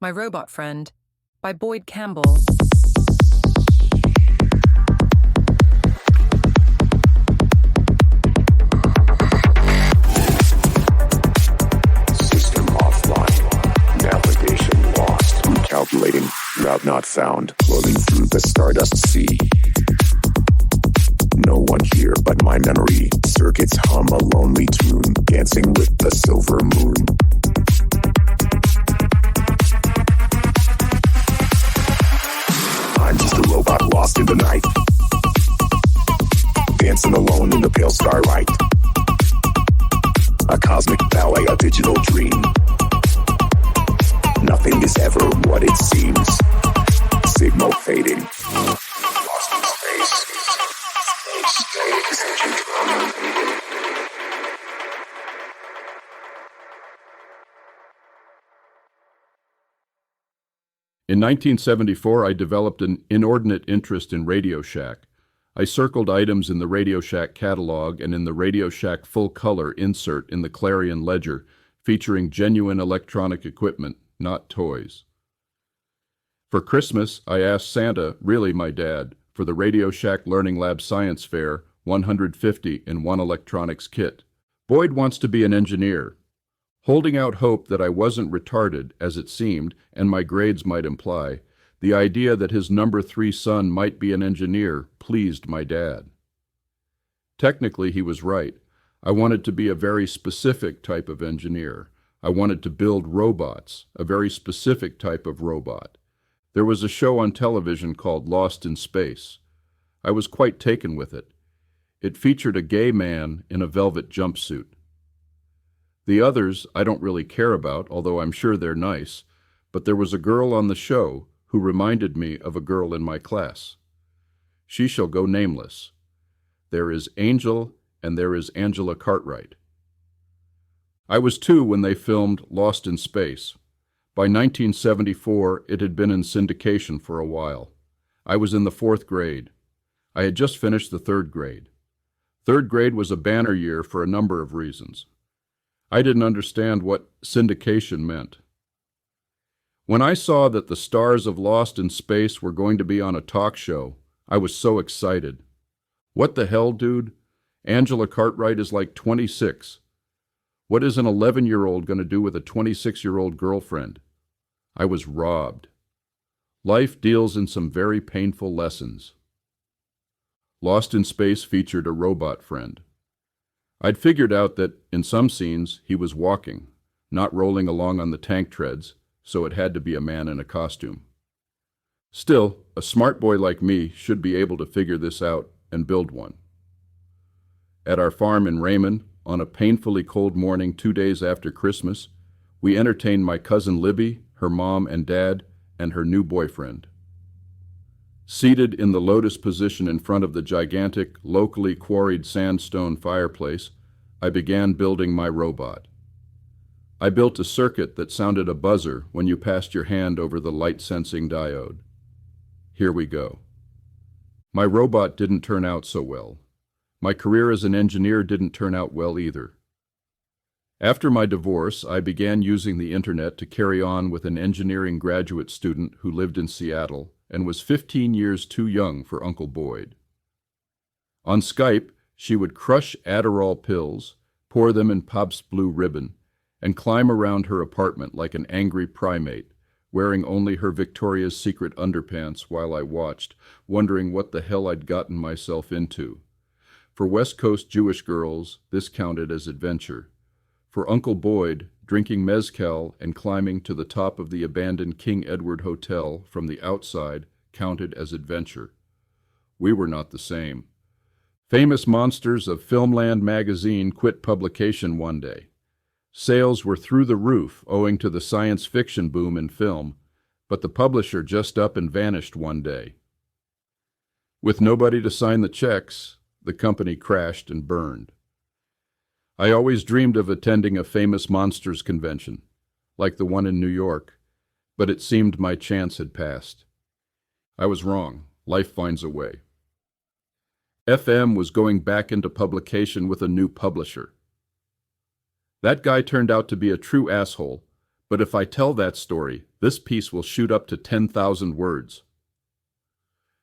My Robot Friend by Boyd Campbell. System offline. Navigation lost. Recalculating. Route not found. Floating through the stardust sea. No one here but my memory. Circuits hum a lonely tune. Dancing with the silver moon. I'm just a robot lost in the night. Dancing alone in the pale starlight. A cosmic ballet, a digital dream. Nothing is ever what it seems. Signal fading. Lost in space. In 1974, I developed an inordinate interest in Radio Shack. I circled items in the Radio Shack catalog and in the Radio Shack full-color insert in the Clarion Ledger, featuring genuine electronic equipment, not toys. For Christmas, I asked Santa, really my dad, for the Radio Shack Learning Lab Science Fair 150 in one electronics kit. Boyd wants to be an engineer. Holding out hope that I wasn't retarded, as it seemed, and my grades might imply, the idea that his number 3 son might be an engineer pleased my dad. Technically, he was right. I wanted to be a very specific type of engineer. I wanted to build robots, a very specific type of robot. There was a show on television called Lost in Space. I was quite taken with it. It featured a gay man in a velvet jumpsuit. The others I don't really care about, although I'm sure they're nice, but there was a girl on the show who reminded me of a girl in my class. She shall go nameless. There is Angel and there is Angela Cartwright. I was 2 when they filmed Lost in Space. By 1974, it had been in syndication for a while. I was in the 4th grade. I had just finished the 3rd grade. 3rd grade was a banner year for a number of reasons. I didn't understand what syndication meant. When I saw that the stars of Lost in Space were going to be on a talk show, I was so excited. What the hell, dude? Angela Cartwright is like 26. What is an 11-year-old going to do with a 26-year-old girlfriend? I was robbed. Life deals in some very painful lessons. Lost in Space featured a robot friend. I'd figured out that, in some scenes, he was walking, not rolling along on the tank treads, so it had to be a man in a costume. Still, a smart boy like me should be able to figure this out and build one. At our farm in Raymond, on a painfully cold morning 2 days after Christmas, we entertained my cousin Libby, her mom and dad, and her new boyfriend. Seated in the lotus position in front of the gigantic, locally quarried sandstone fireplace, I began building my robot. I built a circuit that sounded a buzzer when you passed your hand over the light-sensing diode. Here we go. My robot didn't turn out so well. My career as an engineer didn't turn out well either. After my divorce, I began using the internet to carry on with an engineering graduate student who lived in Seattle and was 15 years too young for Uncle Boyd. On Skype, she would crush Adderall pills, pour them in Pabst Blue Ribbon, and climb around her apartment like an angry primate, wearing only her Victoria's Secret underpants while I watched, wondering what the hell I'd gotten myself into. For West Coast Jewish girls, this counted as adventure. For Uncle Boyd, drinking mezcal and climbing to the top of the abandoned King Edward Hotel from the outside counted as adventure. We were not the same. Famous Monsters of Filmland magazine quit publication one day. Sales were through the roof owing to the science fiction boom in film, but the publisher just up and vanished one day. With nobody to sign the checks, the company crashed and burned. I always dreamed of attending a Famous Monsters convention, like the one in New York, but it seemed my chance had passed. I was wrong. Life finds a way. FM was going back into publication with a new publisher. That guy turned out to be a true asshole, But if I tell that story, this piece will shoot up to 10,000 words.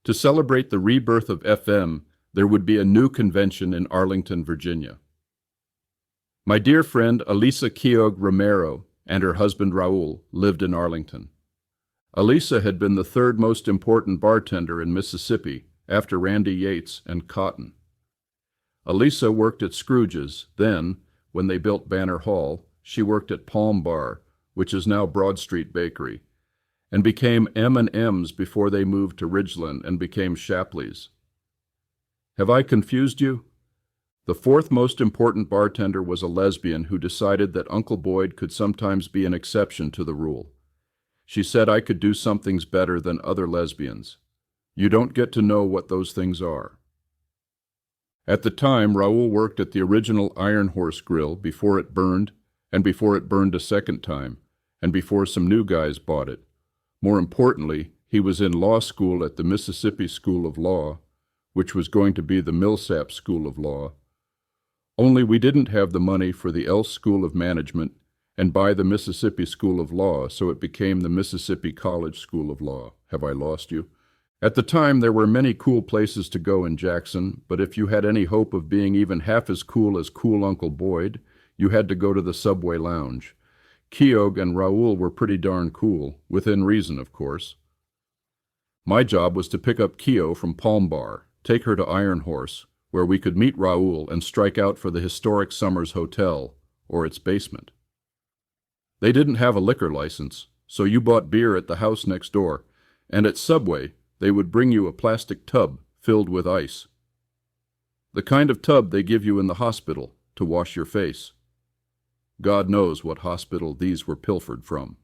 To celebrate the rebirth of FM, there would be a new convention in Arlington, Virginia. My dear friend Elisa Keogh Romero and her husband Raul lived in Arlington. Elisa had been the third most important bartender in Mississippi after Randy Yates and Cotton. Elisa worked at Scrooge's, then, when they built Banner Hall, she worked at Palm Bar, which is now Broad Street Bakery, and became M&M's before they moved to Ridgeland and became Shapley's. Have I confused you? The fourth most important bartender was a lesbian who decided that Uncle Boyd could sometimes be an exception to the rule. She said I could do some things better than other lesbians. You don't get to know what those things are. At the time, Raul worked at the original Iron Horse Grill before it burned, and before it burned a second time, and before some new guys bought it. More importantly, he was in law school at the Mississippi School of Law, which was going to be the Millsap School of Law. Only we didn't have the money for the Else School of Management and buy the Mississippi School of Law, so it became the Mississippi College School of Law. Have I lost you? At the time, there were many cool places to go in Jackson, but if you had any hope of being even half as cool as Cool Uncle Boyd, you had to go to the Subway Lounge. Keogh and Raul were pretty darn cool, within reason, of course. My job was to pick up Keogh from Palm Bar, take her to Iron Horse, where we could meet Raul and strike out for the historic Summers Hotel, or its basement. They didn't have a liquor license, so you bought beer at the house next door, and at Subway, they would bring you a plastic tub filled with ice. The kind of tub they give you in the hospital to wash your face. God knows what hospital these were pilfered from.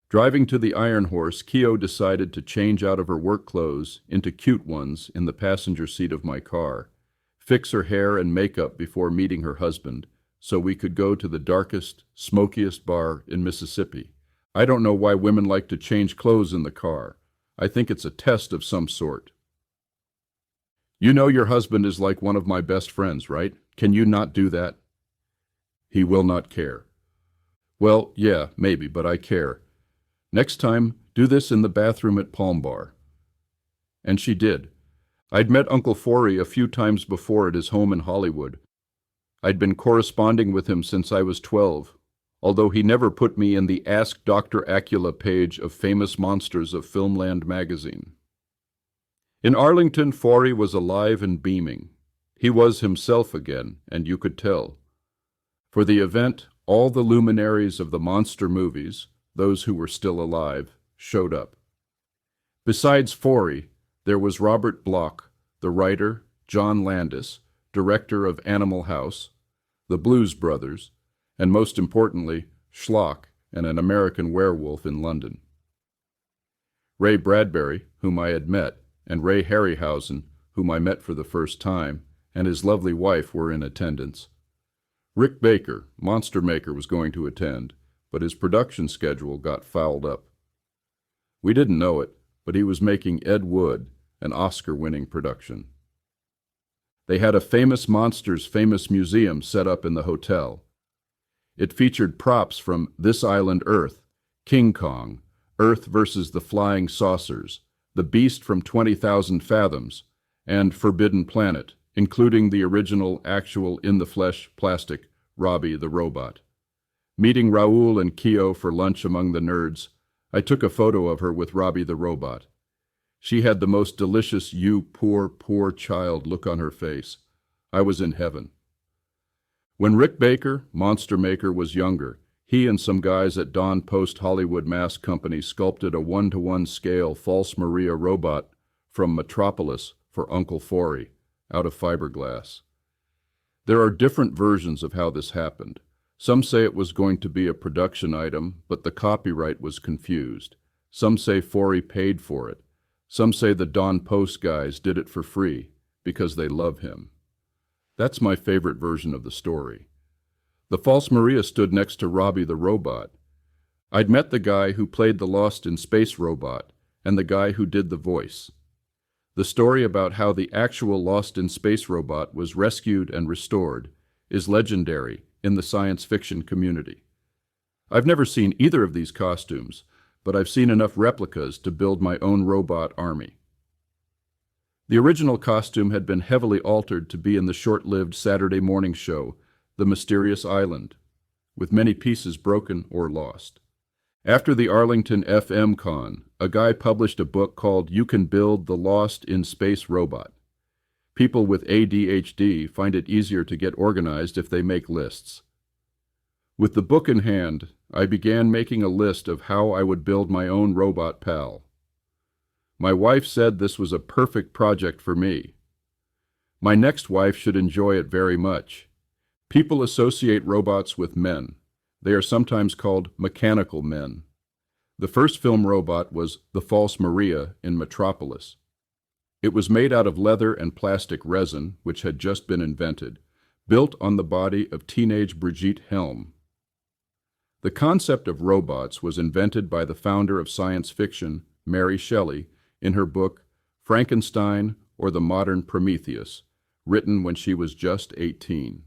Driving to the Iron Horse, Keogh decided to change out of her work clothes into cute ones in the passenger seat of my car, fix her hair and makeup before meeting her husband, so we could go to the darkest, smokiest bar in Mississippi. I don't know why women like to change clothes in the car. I think it's a test of some sort. You know your husband is like one of my best friends, right? Can you not do that? He will not care. Well, yeah, maybe, but I care. Next time, do this in the bathroom at Palm Bar. And she did. I'd met Uncle Forey a few times before at his home in Hollywood. I'd been corresponding with him since I was 12, although he never put me in the Ask Dr. Acula page of Famous Monsters of Filmland magazine. In Arlington, Forey was alive and beaming. He was himself again, and you could tell. For the event, all the luminaries of the monster movies, those who were still alive, showed up. Besides Forey, there was Robert Bloch, the writer, John Landis, director of Animal House, the Blues Brothers, and most importantly, Schlock and An American Werewolf in London. Ray Bradbury, whom I had met, and Ray Harryhausen, whom I met for the first time, and his lovely wife were in attendance. Rick Baker, Monster Maker, was going to attend, but his production schedule got fouled up. We didn't know it, but he was making Ed Wood, an Oscar-winning production. They had a Famous Monsters Famous Museum set up in the hotel. It featured props from This Island Earth, King Kong, Earth versus the Flying Saucers, The Beast from 20,000 Fathoms, and Forbidden Planet, including the original actual in-the-flesh plastic Robbie the Robot. Meeting Raul and Keogh for lunch among the nerds, I took a photo of her with Robbie the Robot. She had the most delicious "you poor, poor child" look on her face. I was in heaven. When Rick Baker, Monster Maker, was younger, he and some guys at Don Post Hollywood Mask Company sculpted a 1-to-1 scale False Maria robot from Metropolis for Uncle Forey out of fiberglass. There are different versions of how this happened. Some say it was going to be a production item, but the copyright was confused. Some say Forey paid for it. Some say the Don Post guys did it for free because they love him. That's my favorite version of the story. The False Maria stood next to Robbie the Robot. I'd met the guy who played the Lost in Space robot and the guy who did the voice. The story about how the actual Lost in Space robot was rescued and restored is legendary in the science fiction community. I've never seen either of these costumes, but I've seen enough replicas to build my own robot army. The original costume had been heavily altered to be in the short-lived Saturday morning show, The Mysterious Island, with many pieces broken or lost. After the Arlington FM Con, a guy published a book called You Can Build the Lost in Space Robot. People with ADHD find it easier to get organized if they make lists. With the book in hand, I began making a list of how I would build my own robot pal. My wife said this was a perfect project for me. My next wife should enjoy it very much. People associate robots with men. They are sometimes called mechanical men. The first film robot was The False Maria in Metropolis. It was made out of leather and plastic resin, which had just been invented, built on the body of teenage Brigitte Helm. The concept of robots was invented by the founder of science fiction, Mary Shelley, in her book Frankenstein or the Modern Prometheus, written when she was just 18.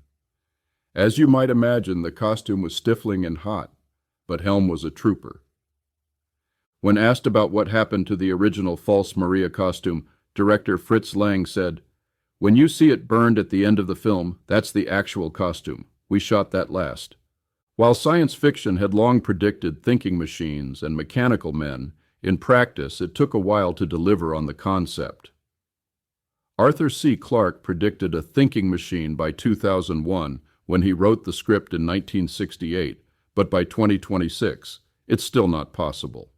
As you might imagine, the costume was stifling and hot, but Helm was a trooper. When asked about what happened to the original False Maria costume, director Fritz Lang said, "When you see it burned at the end of the film, that's the actual costume. We shot that last." While science fiction had long predicted thinking machines and mechanical men, in practice it took a while to deliver on the concept. Arthur C. Clarke predicted a thinking machine by 2001 when he wrote the script in 1968, but by 2026, it's still not possible.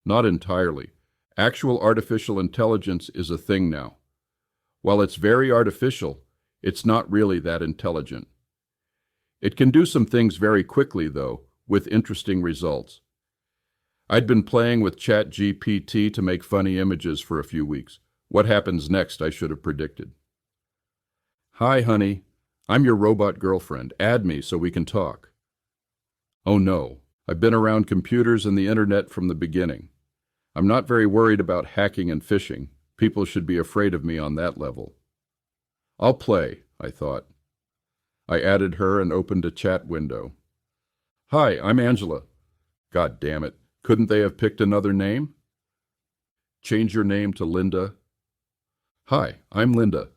Not entirely. Actual artificial intelligence is a thing now. While it's very artificial, it's not really that intelligent. It can do some things very quickly, though, with interesting results. I'd been playing with ChatGPT to make funny images for a few weeks. What happens next, I should have predicted. "Hi, honey. I'm your robot girlfriend. Add me so we can talk." Oh no, I've been around computers and the internet from the beginning. I'm not very worried about hacking and phishing. People should be afraid of me on that level. I'll play, I thought. I added her and opened a chat window. "Hi, I'm Angela." God damn it, couldn't they have picked another name? "Change your name to Linda." "Hi, I'm Linda."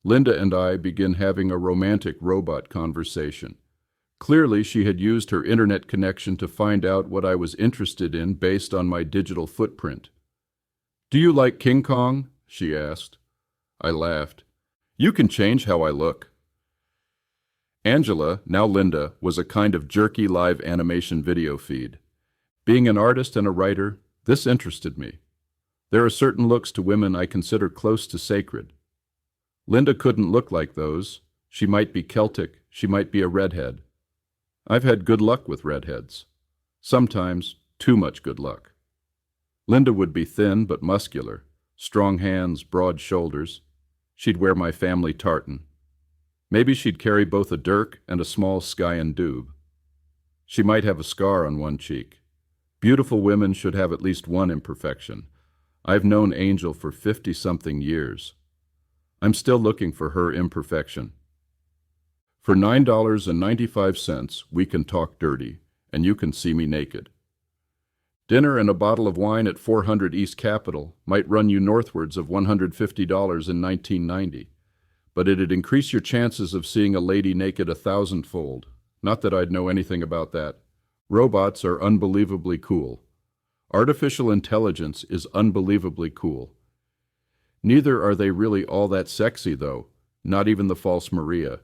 Linda and I begin having a romantic robot conversation. Clearly, she had used her internet connection to find out what I was interested in based on my digital footprint. "Do you like King Kong?" she asked. I laughed. "You can change how I look." Angela, now Linda, was a kind of jerky live animation video feed. Being an artist and a writer, this interested me. There are certain looks to women I consider close to sacred. Linda couldn't look like those. She might be Celtic, she might be a redhead. I've had good luck with redheads. Sometimes too much good luck. Linda would be thin but muscular, strong hands, broad shoulders. She'd wear my family tartan. Maybe she'd carry both a dirk and a small Skyen doob. She might have a scar on one cheek. Beautiful women should have at least one imperfection. I've known Angel for 50-something years. I'm still looking for her imperfection. For $9.95, we can talk dirty, and you can see me naked. Dinner and a bottle of wine at 400 East Capitol might run you northwards of $150 in 1990, but it'd increase your chances of seeing a lady naked 1,000-fold. Not that I'd know anything about that. Robots are unbelievably cool. Artificial intelligence is unbelievably cool. Neither are they really all that sexy, though, not even the False Maria.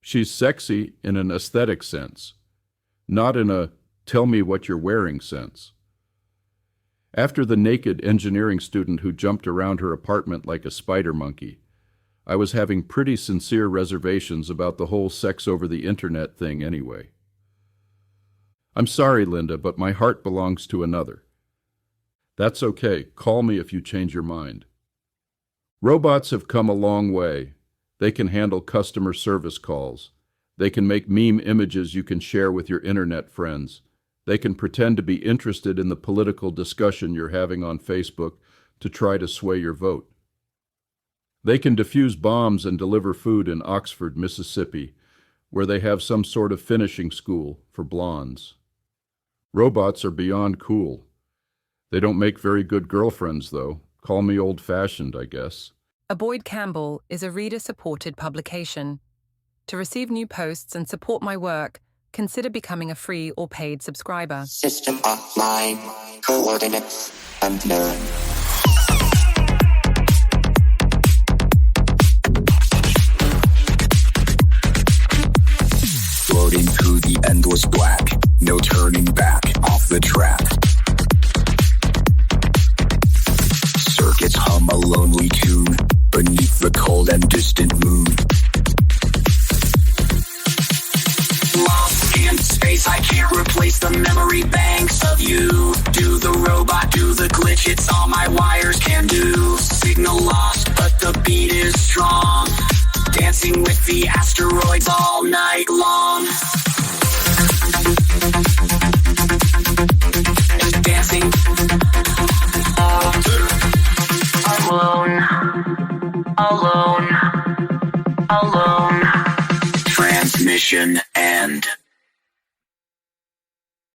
She's sexy in an aesthetic sense, not in a tell me what you're wearing sense. After the naked engineering student who jumped around her apartment like a spider monkey, I was having pretty sincere reservations about the whole sex over the internet thing anyway. I'm sorry, Linda, but my heart belongs to another. That's okay. Call me if you change your mind. Robots have come a long way. They can handle customer service calls. They can make meme images you can share with your internet friends. They can pretend to be interested in the political discussion you're having on Facebook to try to sway your vote. They can defuse bombs and deliver food in Oxford, Mississippi, where they have some sort of finishing school for blondes. Robots are beyond cool. They don't make very good girlfriends, though. Call me old-fashioned, I guess. A Boyd Campbell is a reader-supported publication. To receive new posts and support my work, consider becoming a free or paid subscriber. System online. Coordinates unknown. Floating through the endless black. No turning back off the track. Circuits hum a lonely tune beneath the cold and distant moon. Lost in space, I can't replace the memory banks of you. Do the robot, do the glitch, it's all my wires can do. Signal lost, but the beat is strong. Dancing with the asteroids all night long. Dancing alone. Transmission end.